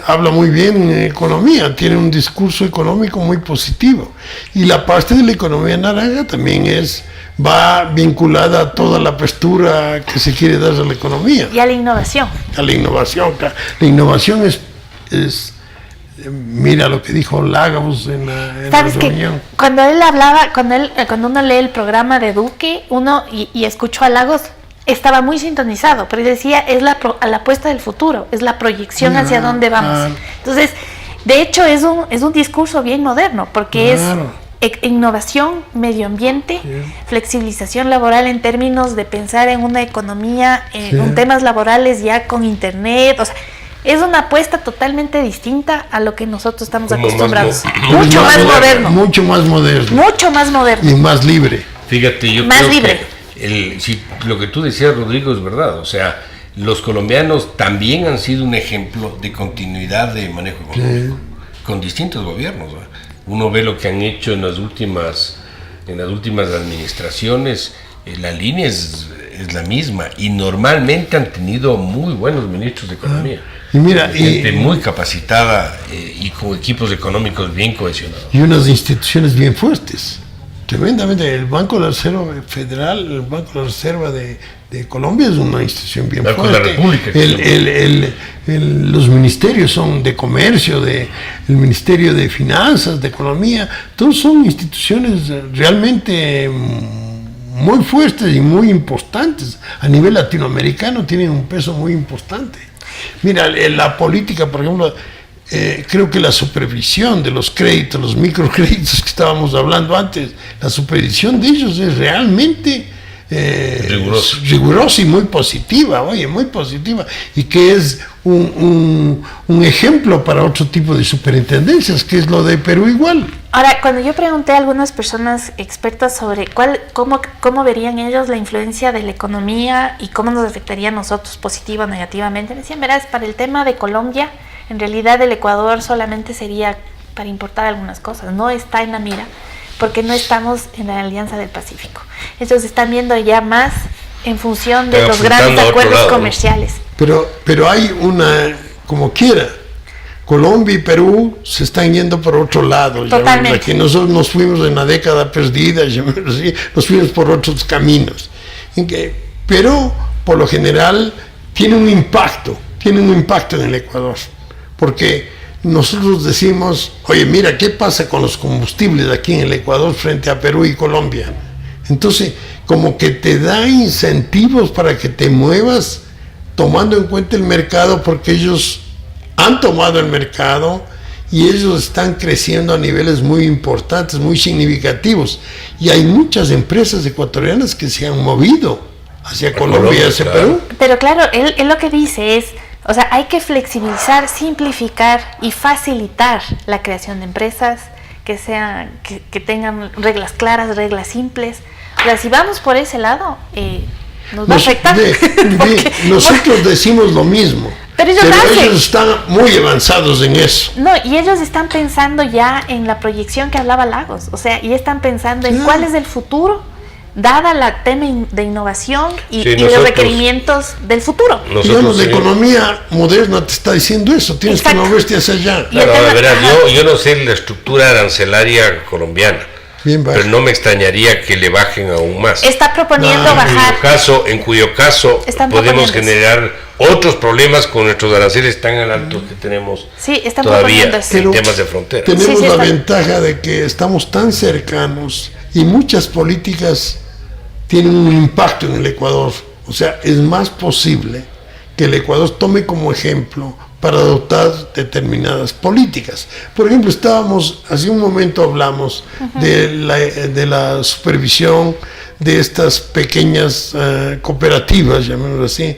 habla muy bien en economía, tiene un discurso económico muy positivo. Y la parte de la economía naranja también va vinculada a toda la apertura que se quiere dar a la economía. Y a la innovación. A la innovación. La innovación es mira lo que dijo Lagos en la reunión. Que cuando él hablaba, cuando uno lee el programa de Duque, y escuchó a Lagos, estaba muy sintonizado, pero él decía, es la apuesta del futuro, es la proyección hacia dónde vamos. Entonces, de hecho, es un discurso bien moderno, porque es innovación, medio ambiente, flexibilización laboral en términos de pensar en una economía, en temas laborales ya con internet, o sea, es una apuesta totalmente distinta a lo que nosotros estamos acostumbrados. Mucho más moderno. Mucho más moderno. Mucho más moderno. Y más libre. Fíjate, yo más creo libre. Que lo que tú decías, Rodrigo, es verdad. O sea, los colombianos también han sido un ejemplo de continuidad de manejo económico con distintos gobiernos, ¿verdad? Uno ve lo que han hecho en las últimas administraciones, la línea es la misma, y normalmente han tenido muy buenos ministros de economía. Y mira, gente muy capacitada y con equipos económicos bien cohesionados. Y unas instituciones bien fuertes. Tremendamente. El Banco de la Reserva Federal, el Banco de la Reserva de Colombia es una institución bien fuerte. De la República. Los ministerios son de comercio, el Ministerio de Finanzas, de Economía, todos son instituciones realmente muy fuertes y muy importantes. A nivel latinoamericano tienen un peso muy importante. Mira, la política, por ejemplo, creo que la supervisión de los créditos, los microcréditos que estábamos hablando antes, la supervisión de ellos es realmente rigurosa y muy positiva, muy positiva, y que es un ejemplo para otro tipo de superintendencias, que es lo de Perú igual. Ahora, cuando yo pregunté a algunas personas expertas sobre cómo verían ellos la influencia de la economía y cómo nos afectaría a nosotros positiva o negativamente, me decían, verás, para el tema de Colombia, en realidad el Ecuador solamente sería para importar algunas cosas, no está en la mira, porque no estamos en la Alianza del Pacífico. Ellos están viendo ya más en función de los grandes acuerdos comerciales. Pero hay una, como quiera, Colombia y Perú se están yendo por otro lado. Totalmente. Aquí nosotros nos fuimos en la década perdida, nos fuimos por otros caminos. Pero, por lo general, tiene un impacto en el Ecuador. Porque nosotros decimos, oye, mira, ¿qué pasa con los combustibles aquí en el Ecuador frente a Perú y Colombia? Entonces, como que te da incentivos para que te muevas tomando en cuenta el mercado, porque ellos han tomado el mercado y ellos están creciendo a niveles muy importantes, muy significativos. Y hay muchas empresas ecuatorianas que se han movido hacia Colombia y hacia Perú. Pero claro, él lo que dice es, o sea, hay que flexibilizar, simplificar y facilitar la creación de empresas que tengan reglas claras, reglas simples. O sea, si vamos por ese lado, nos va a afectar. Nosotros decimos lo mismo, pero ellos están muy avanzados en eso. No, y ellos están pensando ya en la proyección que hablaba Lagos, o sea, y están pensando en cuál es el futuro, dada la tema de innovación y los requerimientos del futuro. Digamos, la economía moderna te está diciendo eso, tienes que moverte hacia allá. Claro, verás, yo no sé la estructura arancelaria colombiana, pero no me extrañaría que le bajen aún más. Está proponiendo bajar. En cuyo caso podemos generar otros problemas con nuestros aranceles tan altos que tenemos todavía en temas de frontera. Tenemos la ventaja de que estamos tan cercanos y muchas políticas tienen un impacto en el Ecuador. O sea, es más posible que el Ecuador tome como ejemplo para adoptar determinadas políticas. Por ejemplo, hace un momento hablamos de la supervisión de estas pequeñas cooperativas, llamémoslo así,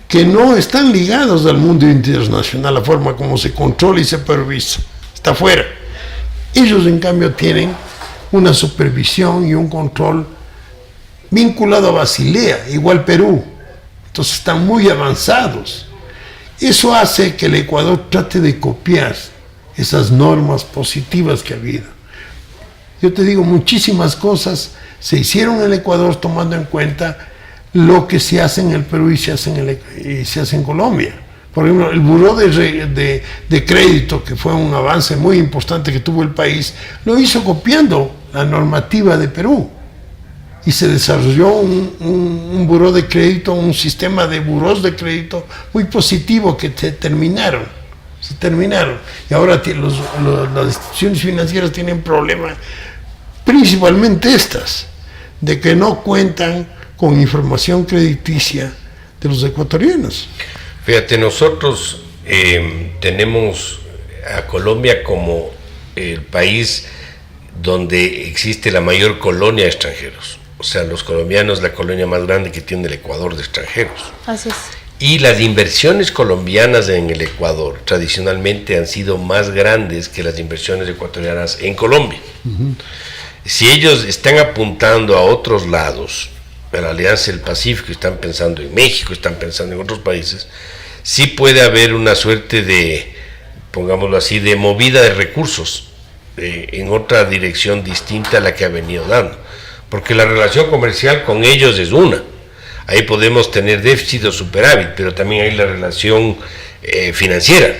que no están ligados al mundo internacional, la forma como se controla y se supervisa, está fuera. Ellos, en cambio, tienen una supervisión y un control vinculado a Basilea, igual Perú. Entonces están muy avanzados. Eso hace que el Ecuador trate de copiar esas normas positivas que ha habido. Yo te digo, muchísimas cosas se hicieron en el Ecuador tomando en cuenta lo que se hace en el Perú y se hace en Colombia. Por ejemplo, el buró de crédito, que fue un avance muy importante que tuvo el país, lo hizo copiando la normativa de Perú. Y se desarrolló un buró de crédito, un sistema de burós de crédito muy positivo que se terminaron. Y ahora las instituciones financieras tienen problemas, principalmente estas, de que no cuentan con información crediticia de los ecuatorianos. Fíjate, nosotros tenemos a Colombia como el país donde existe la mayor colonia de extranjeros. O sea, los colombianos, la colonia más grande que tiene el Ecuador de extranjeros. Así es. Y las inversiones colombianas en el Ecuador tradicionalmente han sido más grandes que las inversiones ecuatorianas en Colombia. Si ellos están apuntando a otros lados, a la Alianza del Pacífico, están pensando en México, están pensando en otros países, sí puede haber una suerte de, pongámoslo así, de movida de recursos en otra dirección distinta a la que ha venido dando. Porque la relación comercial con ellos es una. Ahí podemos tener déficit o superávit, pero también hay la relación financiera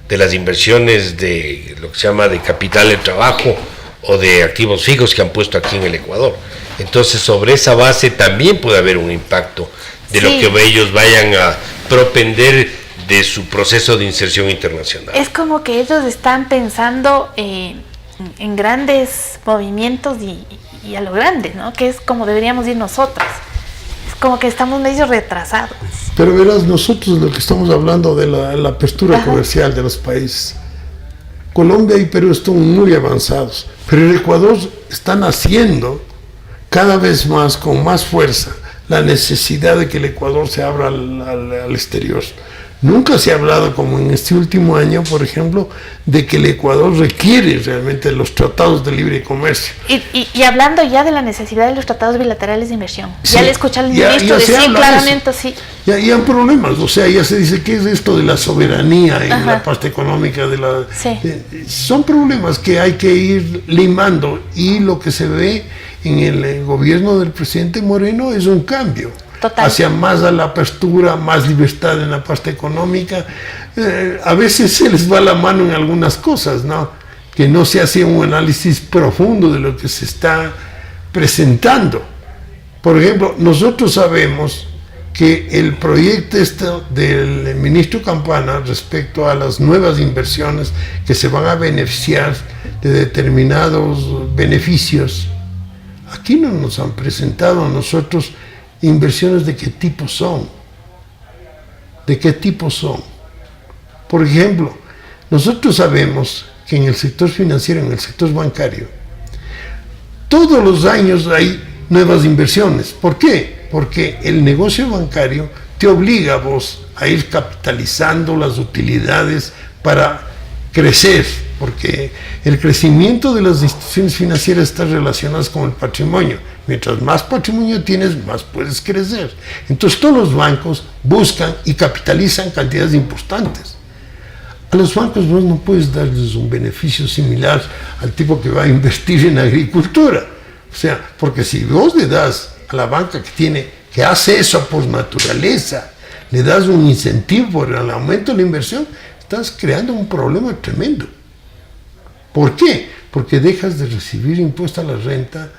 de las inversiones de lo que se llama de capital de trabajo o de activos fijos que han puesto aquí en el Ecuador. Entonces, sobre esa base también puede haber un impacto de lo que ellos vayan a propender de su proceso de inserción internacional. Es como que ellos están pensando en grandes movimientos y a lo grande, ¿no? Que es como deberíamos ir nosotros. Es como que estamos medio retrasados. Pero verás, nosotros lo que estamos hablando de la apertura comercial de los países. Colombia y Perú están muy avanzados, pero el Ecuador está naciendo cada vez más, con más fuerza, la necesidad de que el Ecuador se abra al exterior. Nunca se ha hablado, como en este último año, por ejemplo, de que el Ecuador requiere realmente los tratados de libre comercio. Y hablando ya de la necesidad de los tratados bilaterales de inversión. Sí, Ya le escuché al ya ministro se decir habla claramente, de eso. sí. Ya hay problemas, o sea, ya se dice que es esto de la soberanía en la parte económica de la... Sí. Son problemas que hay que ir limando, y lo que se ve en el gobierno del presidente Moreno es un cambio. Total. Hacia más a la apertura, más libertad en la parte económica. A veces se les va la mano en algunas cosas, ¿no? Que no se hace un análisis profundo de lo que se está presentando. Por ejemplo, nosotros sabemos que el proyecto del ministro Campana respecto a las nuevas inversiones que se van a beneficiar de determinados beneficios, aquí no nos han presentado a nosotros inversiones de qué tipo son. ¿De qué tipo son? Por ejemplo, nosotros sabemos que en el sector financiero, en el sector bancario, todos los años hay nuevas inversiones. ¿Por qué? Porque el negocio bancario te obliga a vos a ir capitalizando las utilidades para crecer, porque el crecimiento de las instituciones financieras está relacionado con el patrimonio. Mientras más patrimonio tienes, más puedes crecer. Entonces todos los bancos buscan y capitalizan cantidades importantes. A los bancos vos no puedes darles un beneficio similar al tipo que va a invertir en agricultura. O sea, porque si vos le das a la banca que hace eso por naturaleza, le das un incentivo por el aumento de la inversión, estás creando un problema tremendo. ¿Por qué? Porque dejas de recibir impuesto a la renta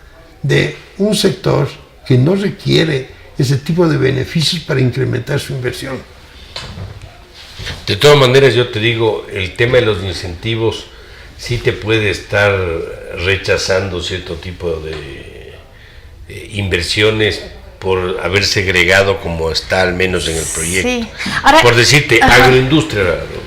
de un sector que no requiere ese tipo de beneficios para incrementar su inversión. De todas maneras, yo te digo, el tema de los incentivos sí te puede estar rechazando cierto tipo de inversiones por haber segregado como está al menos en el proyecto. Sí. Ahora, por decirte, agroindustria, Rodrigo.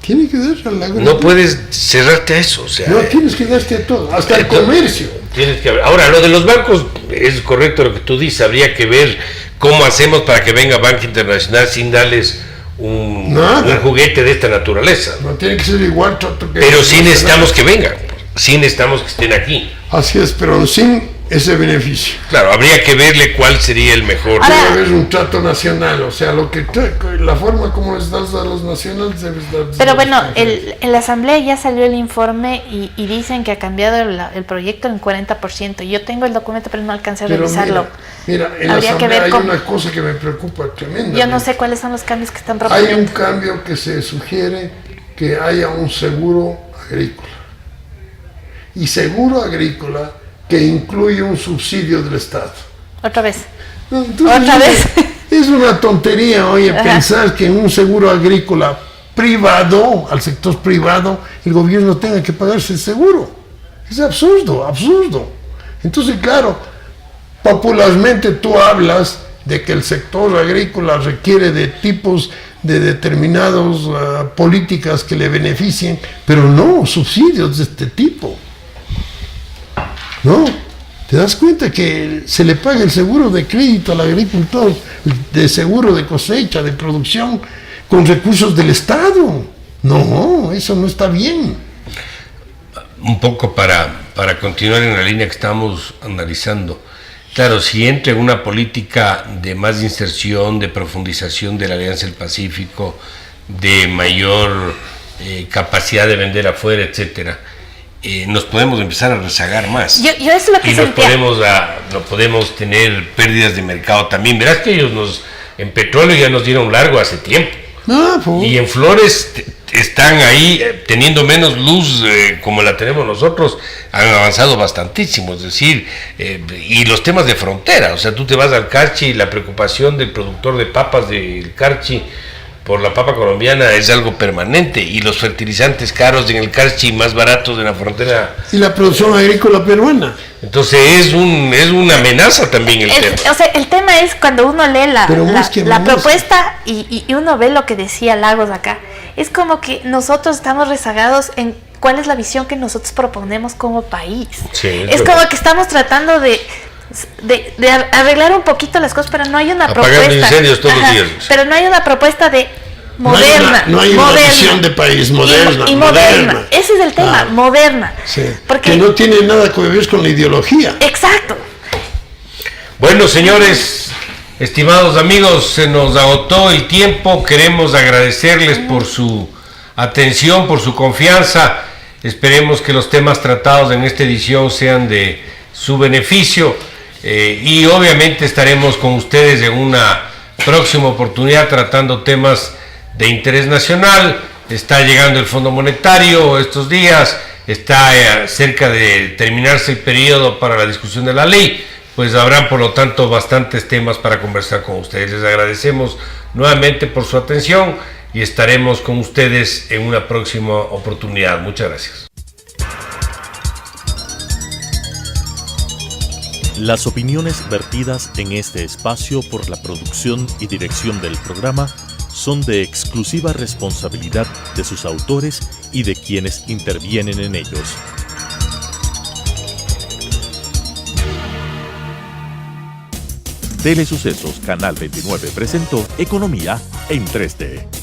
Tiene que dar al agro. No puedes cerrarte a eso, o sea... No, tienes que darte a todo, hasta el comercio. Tienes que... Ahora, lo de los bancos, es correcto lo que tú dices, habría que ver cómo hacemos para que venga Banco Internacional sin darles un juguete de esta naturaleza. No tiene que ser igual trato que... Pero sí necesitamos que vengan, sí necesitamos que estén aquí. Así es, pero sin ese beneficio. Claro, habría que verle cuál sería el mejor. Debe haber un trato nacional, o sea, la forma como les das a los nacionales debes dar. Pero bueno, en la asamblea ya salió el informe y dicen que ha cambiado el proyecto en 40%. Yo tengo el documento, pero no alcancé a revisarlo. Mira, en habría la que asamblea ver hay una cosa que me preocupa tremendamente. Yo no sé cuáles son los cambios que están proponiendo. Hay un cambio que se sugiere que haya un seguro agrícola. Y seguro agrícola que incluye un subsidio del Estado. Otra vez. Entonces, ¿Otra vez? Es una tontería, oye, pensar que en un seguro agrícola privado, al sector privado, el gobierno tenga que pagarse el seguro. Es absurdo, absurdo. Entonces, claro, popularmente tú hablas de que el sector agrícola requiere de tipos de determinadas políticas que le beneficien, pero no subsidios de este tipo. ¿No? ¿Te das cuenta que se le paga el seguro de crédito al agricultor, de seguro de cosecha, de producción, con recursos del Estado? No, eso no está bien. Un poco para continuar en la línea que estamos analizando. Claro, si entra en una política de más inserción, de profundización de la Alianza del Pacífico, de mayor capacidad de vender afuera, etcétera, nos podemos empezar a rezagar más. Yo es lo que y no podemos tener pérdidas de mercado también. Verás que ellos en petróleo ya nos dieron largo hace tiempo. Y en flores están ahí teniendo menos luz como la tenemos nosotros, han avanzado bastantísimo, es decir, y los temas de frontera, o sea, tú te vas al Carchi y la preocupación del productor de papas del Carchi por la papa colombiana es algo permanente, y los fertilizantes caros en el Carchi, más baratos en la frontera. Y la producción agrícola peruana. Entonces es una amenaza también el tema. O sea, el tema es cuando uno lee la amenaza. propuesta y uno ve lo que decía Lagos acá. Es como que nosotros estamos rezagados en cuál es la visión que nosotros proponemos como país. Sí, es como que estamos tratando de arreglar un poquito las cosas, pero no hay una apagando propuesta. incendios todos los días. Pero no hay una propuesta de moderna. No hay una visión de país moderna. Y moderna. Ese es el tema, moderna. Sí. Porque que no tiene nada que ver con la ideología. Exacto. Bueno, señores, estimados amigos, se nos agotó el tiempo. Queremos agradecerles por su atención, por su confianza. Esperemos que los temas tratados en esta edición sean de su beneficio, y obviamente estaremos con ustedes en una próxima oportunidad tratando temas de interés nacional. Está llegando el Fondo Monetario estos días, está cerca de terminarse el periodo para la discusión de la ley, pues habrán por lo tanto bastantes temas para conversar con ustedes. Les agradecemos nuevamente por su atención y estaremos con ustedes en una próxima oportunidad. Muchas gracias. Las opiniones vertidas en este espacio por la producción y dirección del programa son de exclusiva responsabilidad de sus autores y de quienes intervienen en ellos. Telesucesos Canal 29 presentó Economía en 3D.